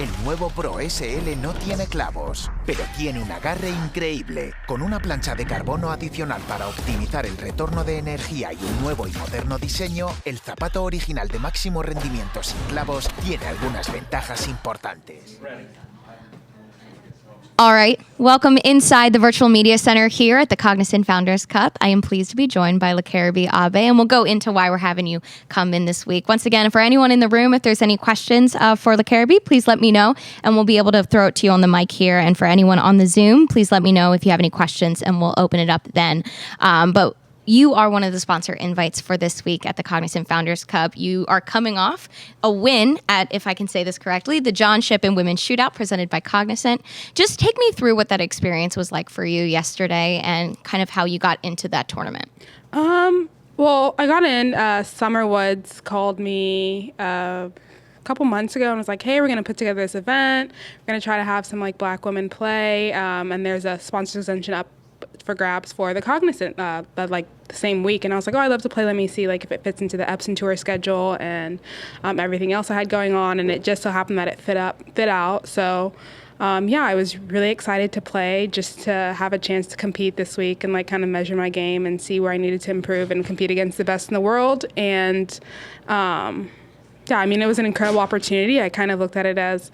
El nuevo Pro SL no tiene clavos, pero tiene un agarre increíble. Con una plancha de carbono adicional para optimizar el retorno de energía y un nuevo y moderno diseño, el zapato original de máximo rendimiento sin clavos tiene algunas ventajas importantes. All right, welcome inside the Virtual Media Center here at the Cognizant Founders Cup. I am pleased to be joined by Lakareber Abe, and we'll go into why we're having you come in this week. Once again, for anyone in the room, if there's any questions for Lakareber, please let me know, and we'll be able to throw it to you on the mic here. And for anyone on the Zoom, please let me know if you have any questions, and we'll open it up then. But you are one of the sponsor invites for this week at the Cognizant Founders Cup. You are coming off a win at, if I can say this correctly, the John Shippen Women's Shootout presented by Cognizant. Just take me through what that experience was like for you yesterday and kind of how you got into that tournament. Well, I got in. Summer Woods called me a couple months ago and was like, hey, we're going to put together this event. We're going to try to have some like black women play. And there's a sponsor exemption up for grabs for the Cognizant like the same week, and I was like, oh, I'd love to play. Let me see like if it fits into the Epson tour schedule and everything else I had going on, and it just so happened that it fit out. So yeah, I was really excited to play, just to have a chance to compete this week and like kind of measure my game and see where I needed to improve and compete against the best in the world. And yeah, I mean, it was an incredible opportunity. I kind of looked at it as,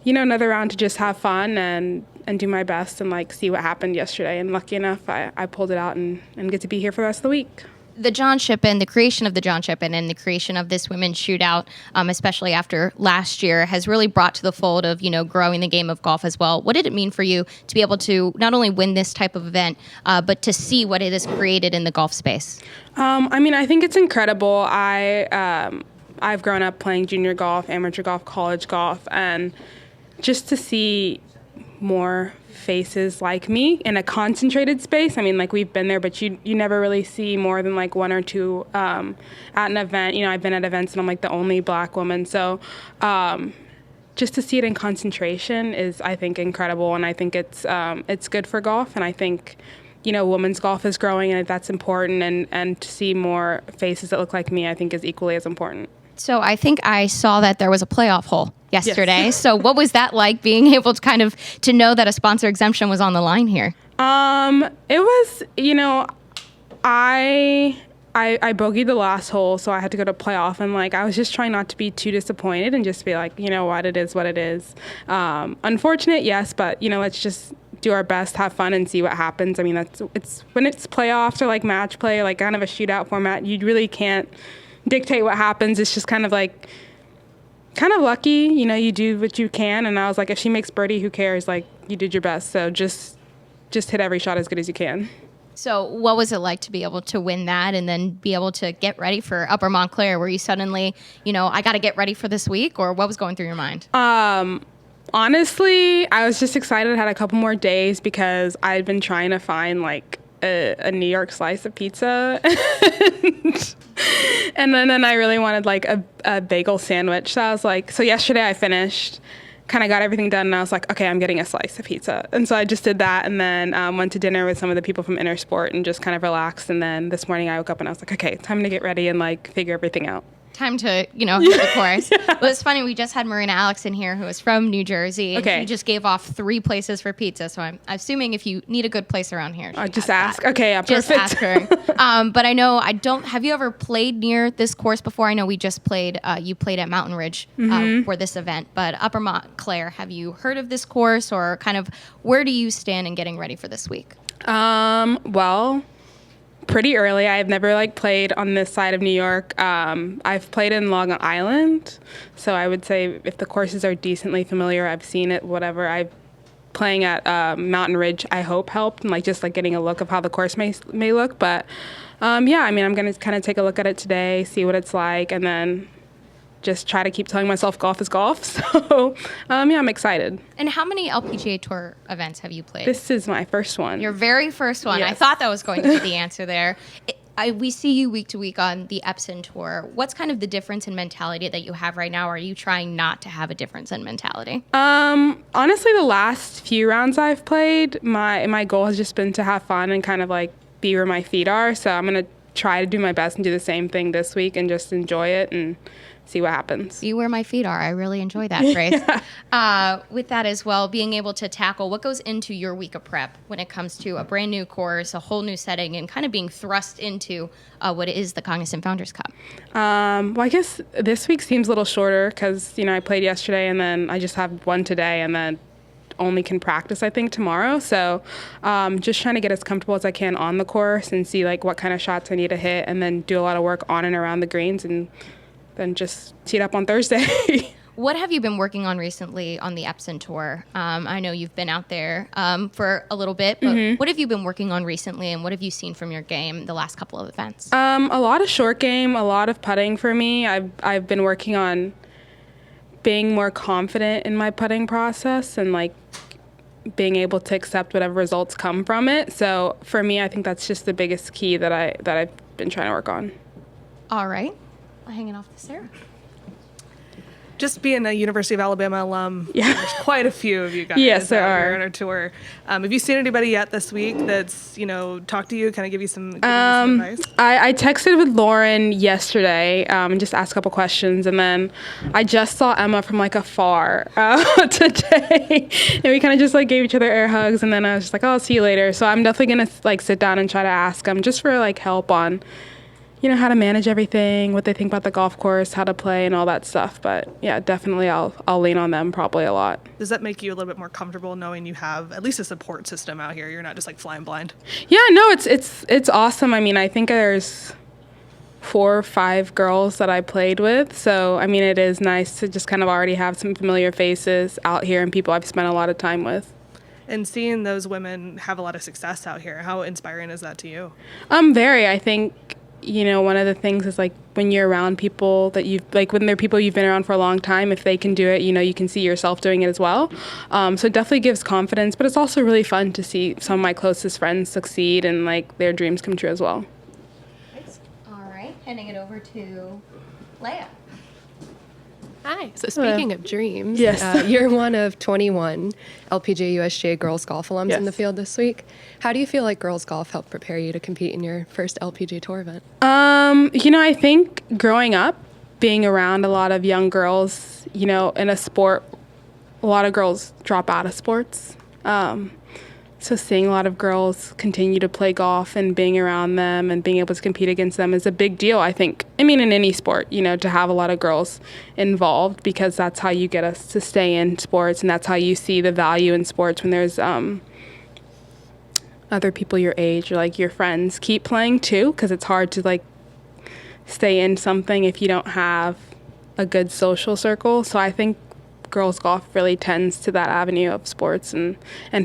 you know, another round to just have fun and do my best and like see what happened yesterday. And lucky enough, I pulled it out and get to be here for the rest of the week. The John Shippen, the creation of the John Shippen and the creation of this women's shootout, especially after last year, has really brought to the fold of, you know, growing the game of golf as well. What did it mean for you to be able to not only win this type of event, but to see what it has created in the golf space? I mean, I think it's incredible. I've grown up playing junior golf, amateur golf, college golf, and just to see more faces like me in a concentrated space. I mean, like, we've been there, but you never really see more than like one or two at an event. You know, I've been at events and I'm like the only black woman. So just to see it in concentration is, I think, incredible. And I think it's good for golf. And I think, you know, women's golf is growing and that's important. And to see more faces that look like me, I think is equally as important. So I think I saw that there was a playoff hole yesterday. Yes. So what was that like, being able to kind of to know that a sponsor exemption was on the line here? It was, you know, I bogeyed the last hole, so I had to go to playoff, and like I was just trying not to be too disappointed and just be like, you know what, it is what it is. Unfortunate, yes, but you know, let's just do our best, have fun, and see what happens. I mean, it's when it's playoffs or like match play, or like kind of a shootout format, you really can't dictate what happens. It's just kind of lucky, you know, you do what you can. And I was like, if she makes birdie, who cares? Like, you did your best. So just hit every shot as good as you can. So what was it like to be able to win that and then be able to get ready for Upper Montclair? Were you suddenly, you know, I got to get ready for this week, or what was going through your mind? Honestly, I was just excited. I had a couple more days because I had been trying to find like a New York slice of pizza. And then I really wanted like a bagel sandwich. So I was like, so yesterday I finished, kind of got everything done, and I was like, okay, I'm getting a slice of pizza. And so I just did that, and then went to dinner with some of the people from Intersport and just kind of relaxed. And then this morning I woke up and I was like, okay, time to get ready and like figure everything out. Time to, you know, hit the course. Yeah. Well, it's funny, we just had Marina Alex in here, who is from New Jersey. And okay. She just gave off 3 places for pizza. So I'm assuming if you need a good place around here, just ask. That. Okay, yeah, just perfect. Ask her. But I know have you ever played near this course before? I know we just played, you played at Mountain Ridge for this event, but Upper Montclair, have you heard of this course, or kind of where do you stand in getting ready for this week? Well, pretty early. I've never like played on this side of New York. I've played in Long Island, so I would say if the courses are decently familiar, I've seen it. Whatever. Playing at Mountain Ridge, I hope helped, and like just like getting a look of how the course may look. But yeah, I mean, I'm gonna kind of take a look at it today, see what it's like, and then just try to keep telling myself golf is golf. So yeah, I'm excited. And how many LPGA Tour events have you played? This is my first one. Your very first one. Yes. I thought that was going to be the answer there. We see you week to week on the Epson Tour. What's kind of the difference in mentality that you have right now? Or are you trying not to have a difference in mentality? Honestly, the last few rounds I've played, my goal has just been to have fun and kind of like be where my feet are. So I'm going to try to do my best and do the same thing this week and just enjoy it and see what happens. Be where my feet are. I really enjoy that phrase. With that as well, being able to tackle what goes into your week of prep when it comes to a brand new course, a whole new setting, and kind of being thrust into what is the Cognizant Founders Cup. Well, I guess this week seems a little shorter because, I played yesterday and then I just have one today and then only can practice, I think, tomorrow. So just trying to get as comfortable as I can on the course and see like what kind of shots I need to hit and then do a lot of work on and around the greens and then just tee it up on Thursday. What have you been working on recently on the Epson tour? I know you've been out there for a little bit, but what have you been working on recently and what have you seen from your game the last couple of events? A lot of short game, a lot of putting for me. I've been working on being more confident in my putting process and like being able to accept whatever results come from it. So for me, I think that's just the biggest key that I've been trying to work on. All right. Hanging off to Sarah. Just being a University of Alabama alum, there's quite a few of you guys yes, there out are. here on our tour. Have you seen anybody yet this week that's, talked to you, kind of give you some advice? I texted with Lauren yesterday and just asked a couple questions, and then I just saw Emma from like afar today, and we kind of just like gave each other air hugs, and then I was just like, oh, I'll see you later. So I'm definitely gonna like sit down and try to ask them just for like help on how to manage everything, what they think about the golf course, how to play, and all that stuff. But yeah, definitely I'll lean on them probably a lot. Does that make you a little bit more comfortable knowing you have at least a support system out here? You're not just like flying blind. Yeah, no, it's awesome. I mean, I think there's 4 or 5 girls that I played with. So, I mean, it is nice to just kind of already have some familiar faces out here and people I've spent a lot of time with. And seeing those women have a lot of success out here, how inspiring is that to you? Very. I think one of the things is like when you're around people that when they're people you've been around for a long time, if they can do it, you can see yourself doing it as well. So it definitely gives confidence, but it's also really fun to see some of my closest friends succeed and like their dreams come true as well. All right, handing it over to Leia. Hi. So speaking of dreams, yes. You're one of 21 Lpga USGA girls golf alums in the field this week. How do you feel like girls golf helped prepare you to compete in your first LPGA Tour event? I think growing up, being around a lot of young girls, in a sport, a lot of girls drop out of sports. So seeing a lot of girls continue to play golf and being around them and being able to compete against them is a big deal, I think. I mean, in any sport, to have a lot of girls involved, because that's how you get us to stay in sports, and that's how you see the value in sports when there's other people your age or like your friends keep playing too, because it's hard to like stay in something if you don't have a good social circle. So I think girls golf really tends to that avenue of sports and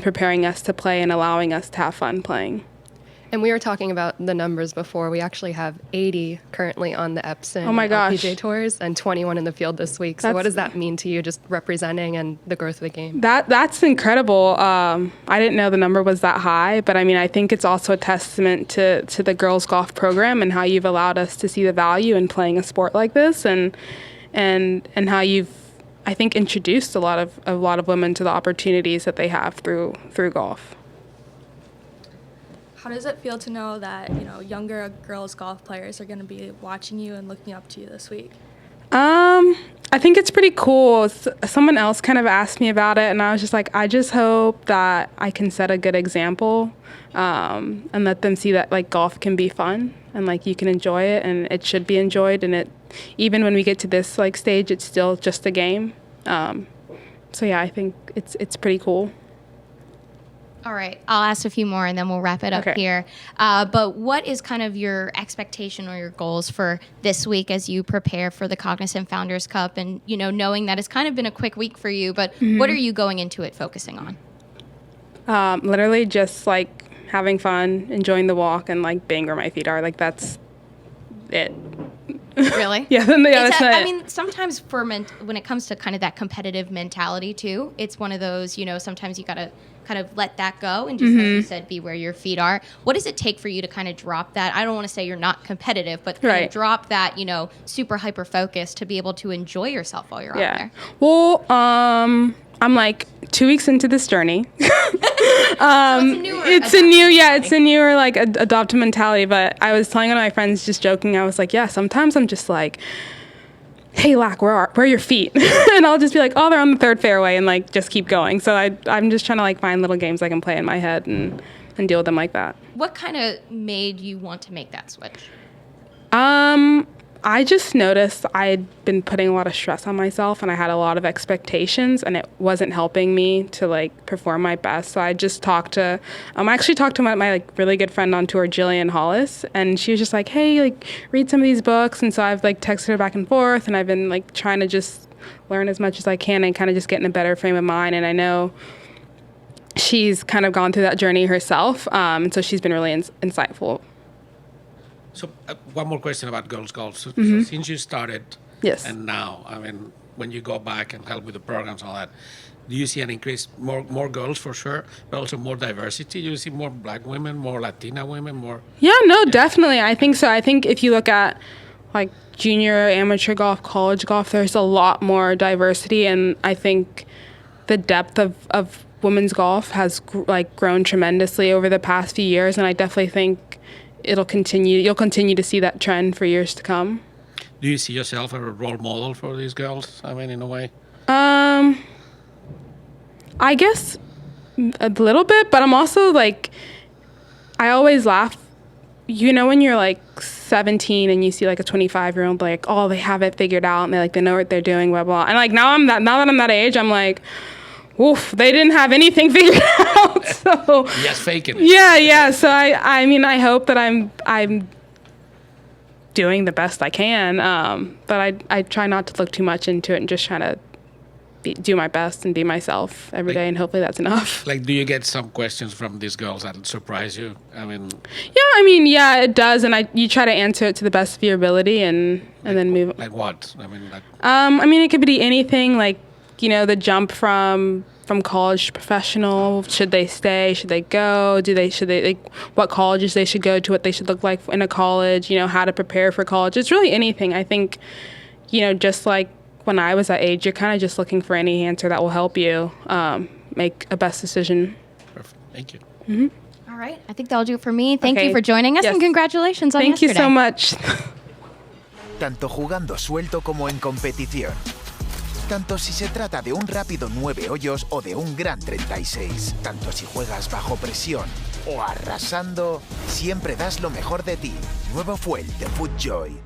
preparing us to play and allowing us to have fun playing. And we were talking about the numbers before. We actually have 80 currently on the Epson LPGA Tours and 21 in the field this week. So what does that mean to you, just representing and the growth of the game? That's incredible. I didn't know the number was that high, but I mean, I think it's also a testament to the girls golf program and how you've allowed us to see the value in playing a sport like this, and how you've, I think, introduced a lot of women to the opportunities that they have through golf. How does it feel to know that, younger girls golf players are going to be watching you and looking up to you this week? I think it's pretty cool. Someone else kind of asked me about it, and I was just like, I just hope that I can set a good example and let them see that like golf can be fun and like you can enjoy it and it should be enjoyed, and it even when we get to this like stage, it's still just a game. So yeah, I think it's pretty cool. All right, I'll ask a few more and then we'll wrap it up here. But what is kind of your expectation or your goals for this week as you prepare for the Cognizant Founders Cup, and knowing that it's kind of been a quick week for you, but what are you going into it focusing on? Literally just like having fun, enjoying the walk, and like being where my feet are. Like that's it. Really? Yeah, that's not it. I mean, sometimes when it comes to kind of that competitive mentality too, it's one of those, sometimes you got to kind of let that go and just, like you said, be where your feet are. What does it take for you to kind of drop that? I don't want to say you're not competitive, but kind of drop that, super hyper focus to be able to enjoy yourself while you're out there. Well, I'm like 2 weeks into this journey. It's a newer like adopted mentality. But I was telling one of my friends, just joking, I was like, yeah, sometimes I'm just like, hey, Lak, where are your feet? And I'll just be like, oh, they're on the third fairway, and like just keep going. So I'm just trying to like find little games I can play in my head and deal with them like that. What kind of made you want to make that switch? I just noticed I'd been putting a lot of stress on myself, and I had a lot of expectations, and it wasn't helping me to like perform my best. So I just I actually talked to my like really good friend on tour, Jillian Hollis, and she was just like, hey, like read some of these books. And so I've like texted her back and forth, and I've been like trying to just learn as much as I can and kind of just get in a better frame of mind. And I know she's kind of gone through that journey herself, and so she's been really insightful. So one more question about girls golf. So since you started, yes, and now, I mean, when you go back and help with the programs and all that, do you see an increase, more girls for sure, but also more diversity? You see more black women, more Latina women, more? Yeah, no, definitely. I think so. I think if you look at like junior, amateur golf, college golf, there's a lot more diversity, and I think the depth of women's golf has grown tremendously over the past few years, and I definitely think you'll continue to see that trend for years to come. Do you see yourself as a role model for these girls? I mean, in a way? I guess a little bit, but I'm also like, I always laugh, you know, when you're like 17 and you see like a 25-year-old, like, oh, they have it figured out and they know what they're doing, blah, blah. And like now that I'm that age, I'm like, oof, they didn't have anything figured out. So yes, faking it. Yeah. So I mean, I hope that I'm doing the best I can. But I try not to look too much into it and just trying to do my best and be myself every day, and hopefully that's enough. Like, do you get some questions from these girls that surprise you? I mean, yeah, it does, and you try to answer it to the best of your ability, and then move. Like what? I mean, it could be anything. Like, you know, the jump from college to professional. Should they stay? Should they go? Should they like what colleges they should go to? What they should look like in a college? You know, how to prepare for college. It's really anything. I think, you know, just like when I was that age, you're kind of just looking for any answer that will help you make a best decision. Perfect. Thank you. Mm-hmm. All right. I think that'll do it for me. Thank you for joining us, and congratulations on yesterday. Thank you so much. Tanto jugando suelto como en competición. Tanto si se trata de un rápido 9 hoyos o de un gran 36. Tanto si juegas bajo presión o arrasando, siempre das lo mejor de ti. Nuevo Fuel de FootJoy.